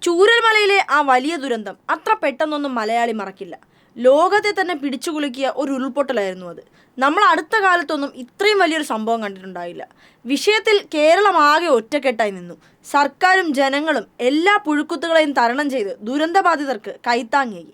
ചൂരൽമലയിലെ ആ വലിയ ദുരന്തം അത്ര പെട്ടെന്നൊന്നും മലയാളി മറക്കില്ല. ലോകത്തെ തന്നെ പിടിച്ചുകുലുക്കിയ ഒരു ഉരുൾപൊട്ടലായിരുന്നു അത്. നമ്മൾ അടുത്ത കാലത്തൊന്നും ഇത്രയും വലിയൊരു സംഭവം കണ്ടിട്ടുണ്ടായില്ല. വിഷയത്തിൽ കേരളം ആകെ ഒറ്റക്കെട്ടായി നിന്നു. സർക്കാരും ജനങ്ങളും എല്ലാ പുഴുക്കുത്തുകളെയും തരണം ചെയ്ത് ദുരന്തബാധിതർക്ക് കൈത്താങ്ങിയായി.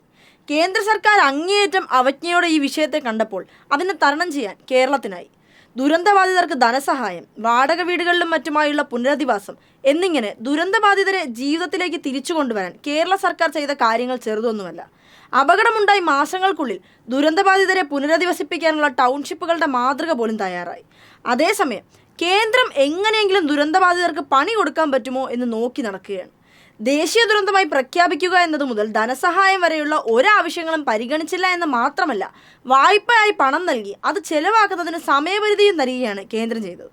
കേന്ദ്ര സർക്കാർ അങ്ങേയറ്റം അവജ്ഞയോടെ ഈ വിഷയത്തെ കണ്ടപ്പോൾ അതിനെ തരണം ചെയ്യാൻ കേരളത്തിനായി. ദുരന്തബാധിതർക്ക് ധനസഹായം, വാടക വീടുകളിലും മറ്റുമായുള്ള പുനരധിവാസം എന്നിങ്ങനെ ദുരന്തബാധിതരെ ജീവിതത്തിലേക്ക് തിരിച്ചു കൊണ്ടുവരാൻ കേരള സർക്കാർ ചെയ്ത കാര്യങ്ങൾ ചെറുതൊന്നുമല്ല. അപകടമുണ്ടായി മാസങ്ങൾക്കുള്ളിൽ ദുരന്തബാധിതരെ പുനരധിവസിപ്പിക്കാനുള്ള ടൗൺഷിപ്പുകളുടെ മാതൃക പോലും തയ്യാറായി. അതേസമയം കേന്ദ്രം എങ്ങനെയെങ്കിലും ദുരന്തബാധിതർക്ക് പണി കൊടുക്കാൻ പറ്റുമോ എന്ന് നോക്കി നടക്കുകയാണ്. ദേശീയ ദുരന്തമായി പ്രഖ്യാപിക്കുക എന്നത് മുതൽ ധനസഹായം വരെയുള്ള ഒരാവശ്യങ്ങളും പരിഗണിച്ചില്ല എന്ന് മാത്രമല്ല, വായ്പയായി പണം നൽകി അത് ചെലവാക്കുന്നതിന് സമയപരിധിയും നൽകുകയാണ് കേന്ദ്രം ചെയ്തത്.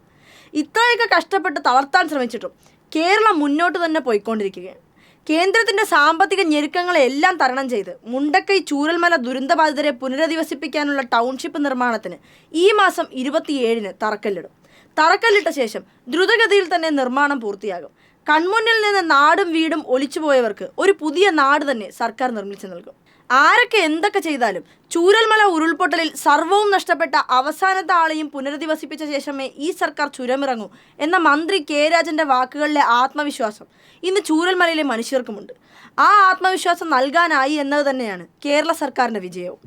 ഇത്രയൊക്കെ കഷ്ടപ്പെട്ട് തളർത്താൻ ശ്രമിച്ചിട്ടും കേരളം മുന്നോട്ട് തന്നെ പോയിക്കൊണ്ടിരിക്കുകയാണ്. കേന്ദ്രത്തിൻ്റെ സാമ്പത്തിക ഞെരുക്കങ്ങളെല്ലാം തരണം ചെയ്ത് മുണ്ടക്കൈ ചൂരൽമല ദുരന്തബാധിതരെ പുനരധിവസിപ്പിക്കാനുള്ള ടൗൺഷിപ്പ് നിർമ്മാണത്തിന് ഈ മാസം 27-ന് തറക്കല്ലിടും. തറക്കല്ലിട്ട ശേഷം ദ്രുതഗതിയിൽ തന്നെ നിർമ്മാണം പൂർത്തിയാകും. കൺമുന്നിൽ നിന്ന് നാടും വീടും ഒലിച്ചുപോയവർക്ക് ഒരു പുതിയ നാട് തന്നെ സർക്കാർ നിർമ്മിച്ചു നൽകും. ആരൊക്കെ എന്തൊക്കെ ചെയ്താലും ചൂരൽമല ഉരുൾപൊട്ടലിൽ സർവ്വവും നഷ്ടപ്പെട്ട അവസാനത്തെ ആളെയും പുനരധിവസിപ്പിച്ച ശേഷമേ ഈ സർക്കാർ ചുരമിറങ്ങൂ എന്ന മന്ത്രി കെ രാജൻ്റെ വാക്കുകളിലെ ആത്മവിശ്വാസം ഇന്ന് ചൂരൽമലയിലെ മനുഷ്യർക്കുമുണ്ട്. ആ ആത്മവിശ്വാസം നൽകാനായി എന്നത് തന്നെയാണ് കേരള സർക്കാരിൻ്റെ വിജയവും.